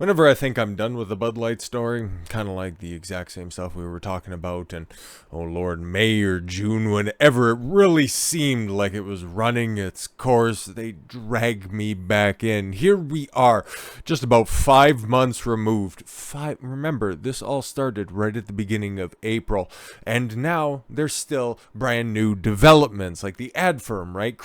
Whenever I think I'm done with the Bud Light story, kind of like the exact same stuff we were talking about in, oh Lord, May or June, whenever it really seemed like it was running its course, they drag me back in. Here we are, just about 5 months removed. Remember, this all started right at the beginning of April, and now there's still brand new developments, like the ad firm, right?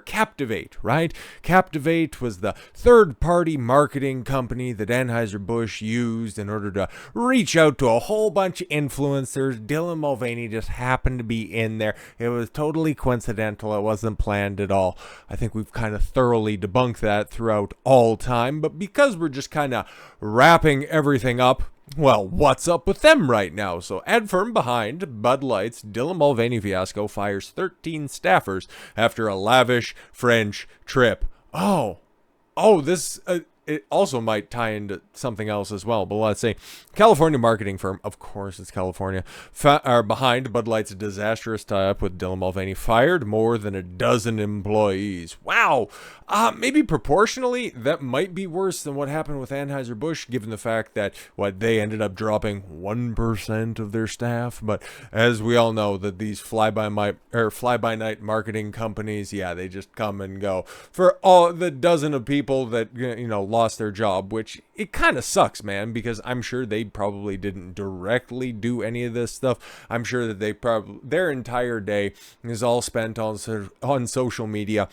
Captivate, right? Captivate was the third-party marketing company that Anheuser Busch used in order to reach out to a whole bunch of influencers. Dylan Mulvaney just happened to be in there. It was totally coincidental. It wasn't planned at all. I think we've kind of thoroughly debunked that throughout all time, but because we're just kind of wrapping everything up, well, what's up with them right now? So, ad firm behind Bud Light's Dylan Mulvaney fiasco fires 13 staffers after a lavish French trip. This it also might tie into something else as well, but let's see. California marketing firm, of course it's California, are behind Bud Light's disastrous tie-up with Dylan Mulvaney, fired more than a dozen employees. Wow! Maybe proportionally, that might be worse than what happened with Anheuser Busch, given the fact that they ended up dropping 1% of their staff. But as we all know, that these fly-by-night marketing companies, yeah, they just come and go. For all the dozen of people that lost their job, which it kind of sucks, man, because I'm sure they probably didn't directly do any of this stuff. I'm sure that their entire day is all spent on social media,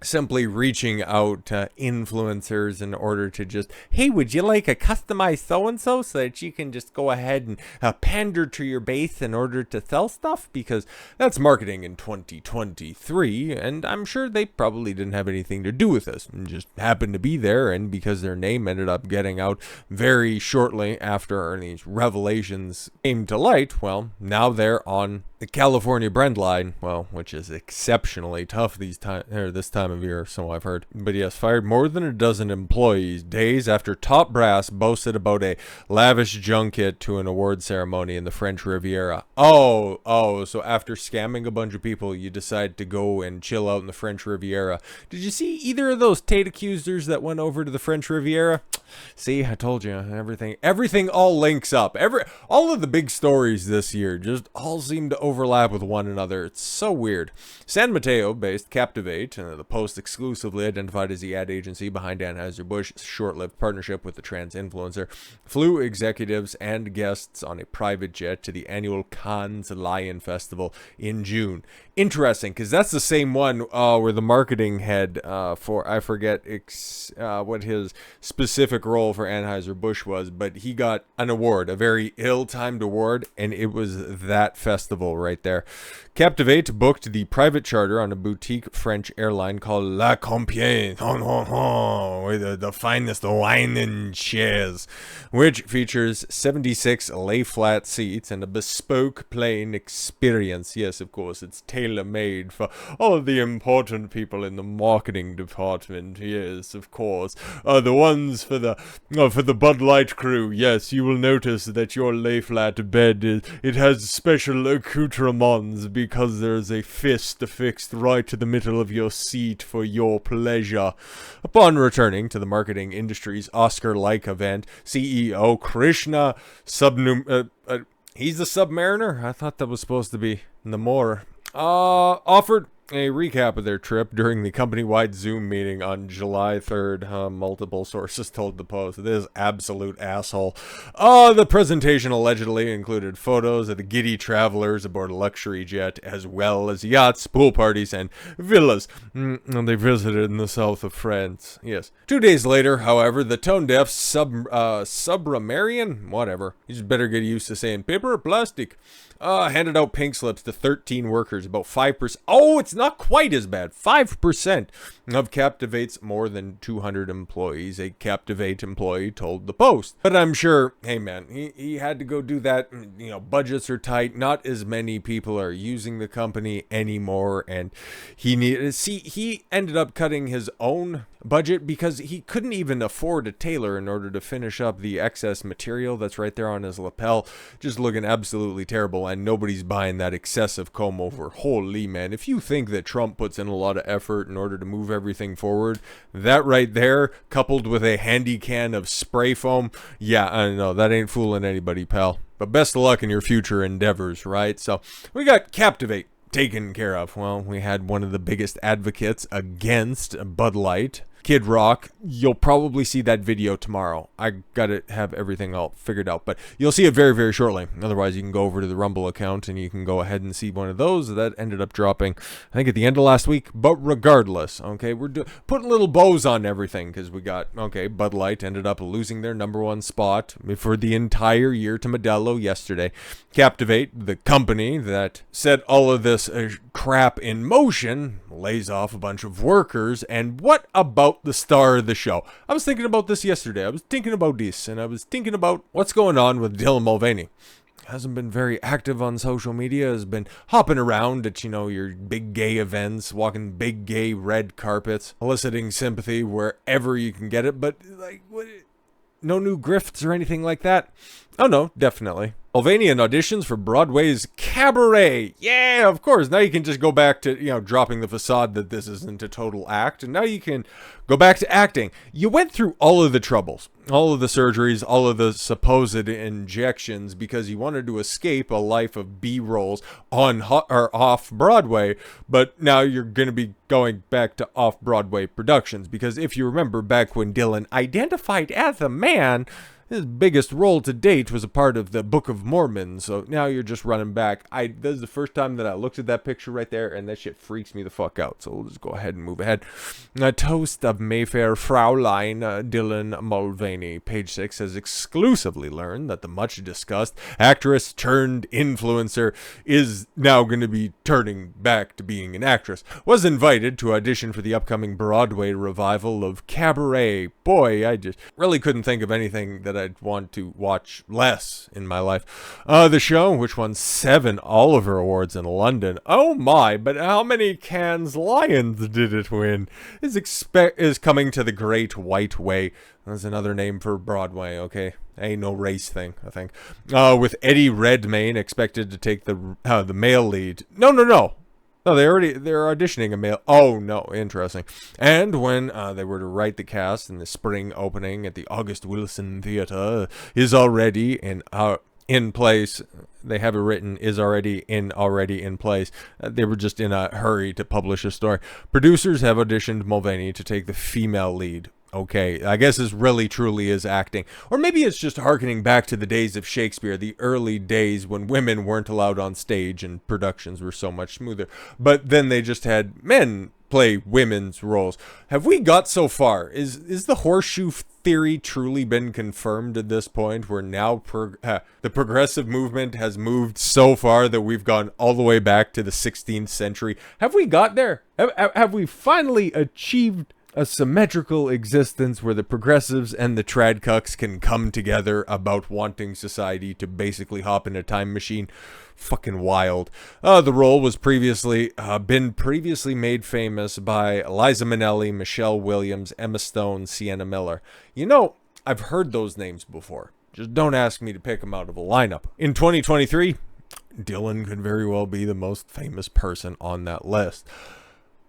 simply reaching out to influencers in order to just, hey, would you like a customized so-and-so so that you can just go ahead and pander to your base in order to sell stuff? Because that's marketing in 2023, and I'm sure they probably didn't have anything to do with this and just happened to be there, and because their name ended up getting out very shortly after these revelations came to light, well, now they're on the California brand line, which is exceptionally tough this time of year, so I've heard. But yes, fired more than a dozen employees days after top brass boasted about a lavish junket to an award ceremony in the French Riviera. So after scamming a bunch of people, you decide to go and chill out in the French Riviera. Did you see either of those Tate accusers that went over to the French Riviera? See, I told you, everything all links up. All of the big stories this year just all seem to overlap with one another. It's so weird. San Mateo-based Captivate, the Post exclusively identified as the ad agency behind Anheuser Busch's short-lived partnership with the trans influencer, flew executives and guests on a private jet to the annual Cannes Lion Festival in June. Interesting, because that's the same one where the marketing head I forget what his specific role for Anheuser-Busch was, but he got an award, a very ill-timed award, and it was that festival right there. Captivate booked the private charter on a boutique French airline called La Compiègne, with the finest wine and chairs, which features 76 lay-flat seats and a bespoke plane experience. Yes, of course, it's tailor-made for all of the important people in the marketing department. Yes, of course, the ones for the Bud Light crew. Yes, you will notice that your lay-flat bed it has special accoutrements because there's a fist affixed right to the middle of your seat for your pleasure. Upon returning to the marketing industry's Oscar-like event, CEO Krishna he's the Submariner? I thought that was supposed to be Namor. Offered a recap of their trip during the company-wide Zoom meeting on July 3rd. Multiple sources told the Post. This absolute asshole. The presentation allegedly included photos of the giddy travelers aboard a luxury jet, as well as yachts, pool parties, and villas they visited in the south of France. Yes. 2 days later, however, the tone-deaf Subramarian, whatever, you just better get used to saying paper or plastic, handed out pink slips to 13 workers, about 5%. Oh, it's not quite as bad. 5% of Captivate's more than 200 employees, a Captivate employee told the Post. But I'm sure, hey man, he had to go do that. Budgets are tight. Not as many people are using the company anymore, and he ended up cutting his own budget because he couldn't even afford a tailor in order to finish up the excess material that's right there on his lapel, just looking absolutely terrible, and nobody's buying that excessive comb over. Holy man, if you think think that Trump puts in a lot of effort in order to move everything forward. That right there, coupled with a handy can of spray foam, yeah, I know, that ain't fooling anybody, pal. But best of luck in your future endeavors, right? So, we got Captivate taken care of. Well, we had one of the biggest advocates against Bud Light, Kid Rock. You'll probably see that video tomorrow. I gotta have everything all figured out, but you'll see it very, very shortly. Otherwise, you can go over to the Rumble account and you can go ahead and see one of those. That ended up dropping, I think, at the end of last week. But regardless, okay, we're putting little bows on everything because we got, okay, Bud Light ended up losing their #1 spot for the entire year to Modelo yesterday. Captivate, the company that set all of this crap in motion, lays off a bunch of workers. And what about the star of the show? I was thinking about this yesterday. I was thinking about this, and I was thinking about what's going on with Dylan Mulvaney. Hasn't been very active on social media, has been hopping around at, your big gay events, walking big gay red carpets, eliciting sympathy wherever you can get it, but, no new grifts or anything like that? Oh no, definitely. Mulvaney in auditions for Broadway's Cabaret. Yeah, of course. Now you can just go back to, dropping the facade that this isn't a total act. And now you can go back to acting. You went through all of the troubles, all of the surgeries, all of the supposed injections because you wanted to escape a life of B-rolls on or off Broadway. But now you're going to be going back to off-Broadway productions. Because if you remember back when Dylan identified as a man, his biggest role to date was a part of the Book of Mormon, so now you're just running back. This is the first time that I looked at that picture right there, and that shit freaks me the fuck out, so we'll just go ahead and move ahead. A toast of Mayfair Fraulein Dylan Mulvaney. Page 6 has exclusively learned that the much-discussed actress turned influencer is now going to be turning back to being an actress. Was invited to audition for the upcoming Broadway revival of Cabaret. Boy, I just really couldn't think of anything that I'd want to watch less in my life. The show, which won 7 Oliver Awards in London. Oh my, but how many Cannes Lions did it win? Is coming to the Great White Way. That's another name for Broadway, okay? Ain't no race thing, I think. With Eddie Redmayne expected to take the male lead. No. No, they're auditioning a male. Oh, no, interesting. And when they were to write the cast in the spring opening at the August Wilson Theater is already in place. They have it written is already in place. They were just in a hurry to publish a story. Producers have auditioned Mulvaney to take the female lead. Okay, I guess this really truly is acting. Or maybe it's just harkening back to the days of Shakespeare, the early days when women weren't allowed on stage and productions were so much smoother. But then they just had men play women's roles. Have we got so far? Is the horseshoe theory truly been confirmed at this point, where now the progressive movement has moved so far that we've gone all the way back to the 16th century? Have we got there? Have we finally achieved a symmetrical existence where the progressives and the trad cucks can come together about wanting society to basically hop in a time machine? Fucking wild. The role was previously made famous by Liza Minnelli, Michelle Williams, Emma Stone, Sienna Miller. I've heard those names before. Just don't ask me to pick them out of a lineup. In 2023, Dylan could very well be the most famous person on that list.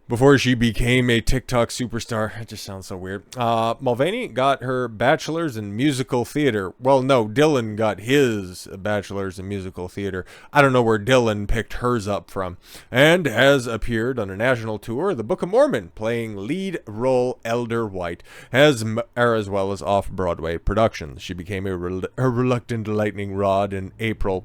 Before she became a TikTok superstar. It just sounds so weird. Mulvaney got her bachelor's in musical theater. Well, no, Dylan got his bachelor's in musical theater. I don't know where Dylan picked hers up from. And has appeared on a national tour, the Book of Mormon, playing lead role Elder White, as well as off-Broadway productions. She became a reluctant lightning rod in April.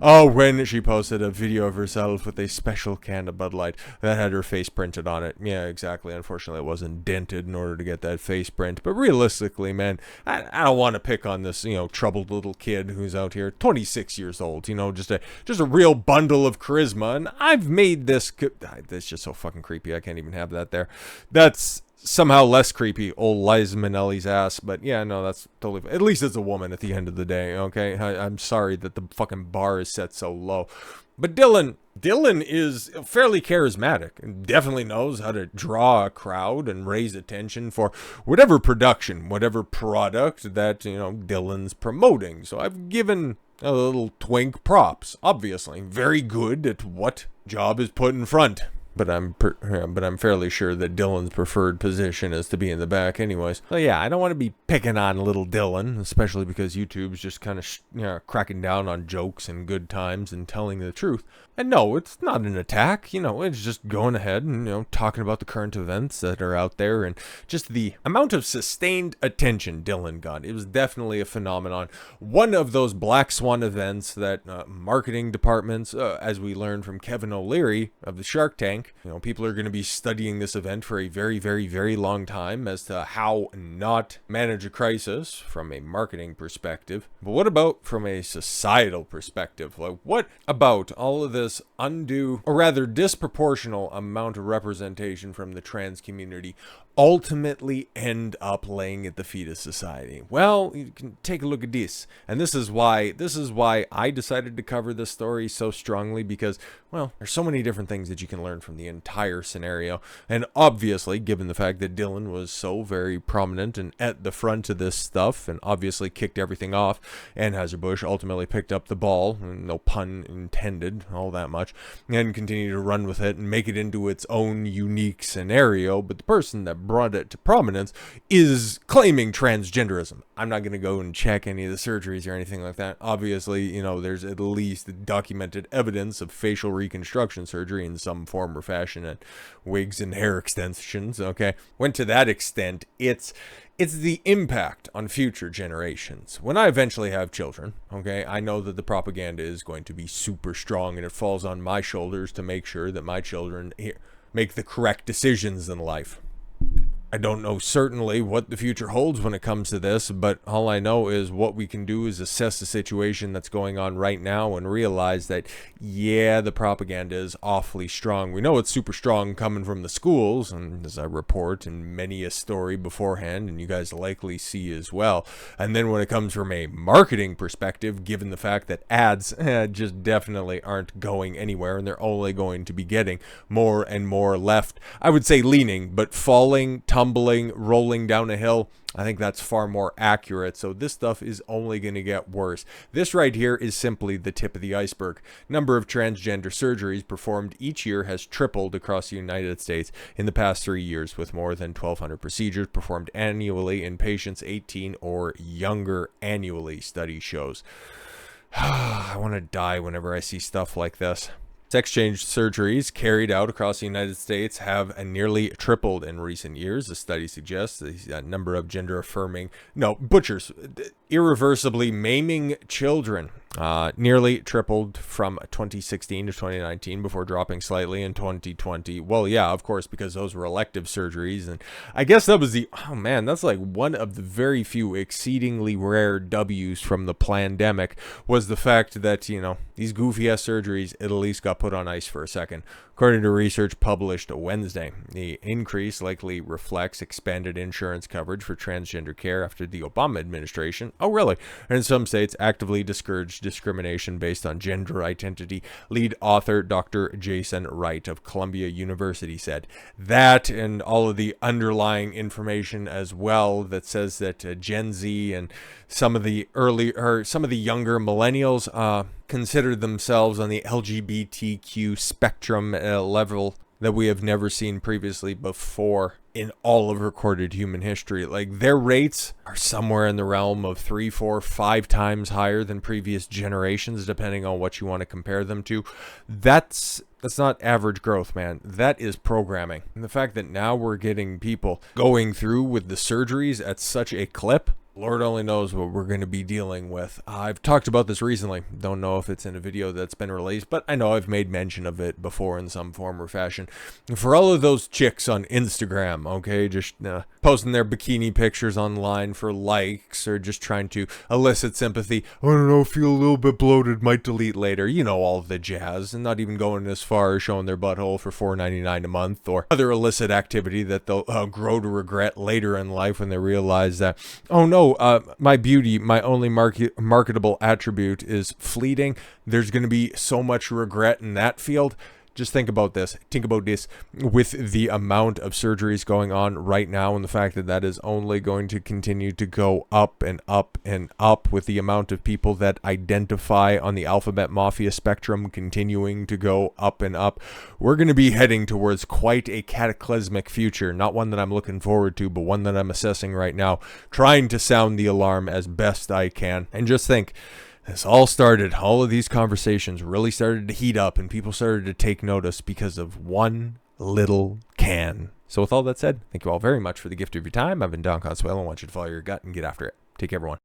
When she posted a video of herself with a special can of Bud Light that had her face printed on it. Yeah, exactly. Unfortunately, it wasn't dented in order to get that face print. But realistically, man, I don't want to pick on this, troubled little kid who's out here, 26 years old, just a real bundle of charisma. And I've made this. That's just so fucking creepy. I can't even have that there. That's somehow less creepy, old Liza Minnelli's ass. But yeah, no, that's totally. At least it's a woman at the end of the day. Okay, I'm sorry that the fucking bar is set so low. But Dylan is fairly charismatic and definitely knows how to draw a crowd and raise attention for whatever production, whatever product that, Dylan's promoting. So I've given a little twink props, obviously. Very good at what job is put in front. but I'm fairly sure that Dylan's preferred position is to be in the back anyways. So yeah, I don't want to be picking on little Dylan, especially because YouTube's just kind of cracking down on jokes and good times and telling the truth. And no, it's not an attack, it's just going ahead and, talking about the current events that are out there and just the amount of sustained attention Dylan got. It was definitely a phenomenon. One of those black swan events that marketing departments, as we learned from Kevin O'Leary of the Shark Tank, people are going to be studying this event for a very, very, very long time as to how not manage a crisis from a marketing perspective. But what about from a societal perspective? Like, what about all of this undue, or rather disproportional amount of representation from the trans community ultimately end up laying at the feet of society? Well, you can take a look at this. And this is why I decided to cover this story so strongly, because, well, there's so many different things that you can learn from the entire scenario. And obviously, given the fact that Dylan was so very prominent and at the front of this stuff and obviously kicked everything off, Anheuser Busch ultimately picked up the ball, no pun intended, all that much, and continued to run with it and make it into its own unique scenario. But the person that brought it to prominence is claiming transgenderism. I'm not going to go and check any of the surgeries or anything like that. Obviously, there's at least documented evidence of facial reconstruction surgery in some form or fashion, and wigs and hair extensions, okay? When to that extent, it's the impact on future generations. When I eventually have children, okay, I know that the propaganda is going to be super strong, and it falls on my shoulders to make sure that my children make the correct decisions in life. I don't know certainly what the future holds when it comes to this, but all I know is what we can do is assess the situation that's going on right now and realize that, yeah, the propaganda is awfully strong. We know it's super strong coming from the schools, and as I report in many a story beforehand, and you guys likely see as well. And then when it comes from a marketing perspective, given the fact that ads just definitely aren't going anywhere, and they're only going to be getting more and more left, I would say leaning, but falling, tumbling, rolling down a hill, I think that's far more accurate. So this stuff is only going to get worse. This right here is simply the tip of the iceberg. Number of transgender surgeries performed each year has tripled across the United States in the past 3 years, with more than 1,200 procedures performed annually in patients 18 or younger annually, study shows. I want to die whenever I see stuff like this. Sex change surgeries carried out across the United States have nearly tripled in recent years. The study suggests the number of butchers, irreversibly maiming children, nearly tripled from 2016 to 2019 before dropping slightly in 2020. Well, yeah, of course, because those were elective surgeries. And I guess that was that's like one of the very few exceedingly rare W's from the pandemic, was the fact that, these goofy ass surgeries at least got put on ice for a second. According to research published Wednesday, the increase likely reflects expanded insurance coverage for transgender care after the Obama administration, in some states actively discouraged discrimination based on gender identity. Lead author Dr. Jason Wright of Columbia University said that, and all of the underlying information as well that says that Gen Z and some of the younger millennials consider themselves on the LGBTQ spectrum level that we have never seen previously before in all of recorded human history. Like, their rates are somewhere in the realm of 3, 4, 5 times higher than previous generations, depending on what you want to compare them to. That's not average growth, man. That is programming. And the fact that now we're getting people going through with the surgeries at such a clip, Lord only knows what we're going to be dealing with. I've talked about this recently. Don't know if it's in a video that's been released, but I know I've made mention of it before in some form or fashion. For all of those chicks on Instagram, okay, just posting their bikini pictures online for likes or just trying to elicit sympathy. I don't know, feel a little bit bloated, might delete later. You know, all of the jazz, and not even going as far as showing their butthole for $4.99 a month or other illicit activity that they'll grow to regret later in life when they realize that, oh no, my beauty, my only marketable attribute is fleeting. There's going to be so much regret in that field. Just think about this. Think about this with the amount of surgeries going on right now and the fact that that is only going to continue to go up and up and up with the amount of people that identify on the alphabet mafia spectrum continuing to go up and up. We're going to be heading towards quite a cataclysmic future. Not one that I'm looking forward to, but one that I'm assessing right now, trying to sound the alarm as best I can. And just think, this all started, all of these conversations really started to heat up and people started to take notice because of one little can. So with all that said, thank you all very much for the gift of your time. I've been Don Consuelo. I want you to follow your gut and get after it. Take care, everyone.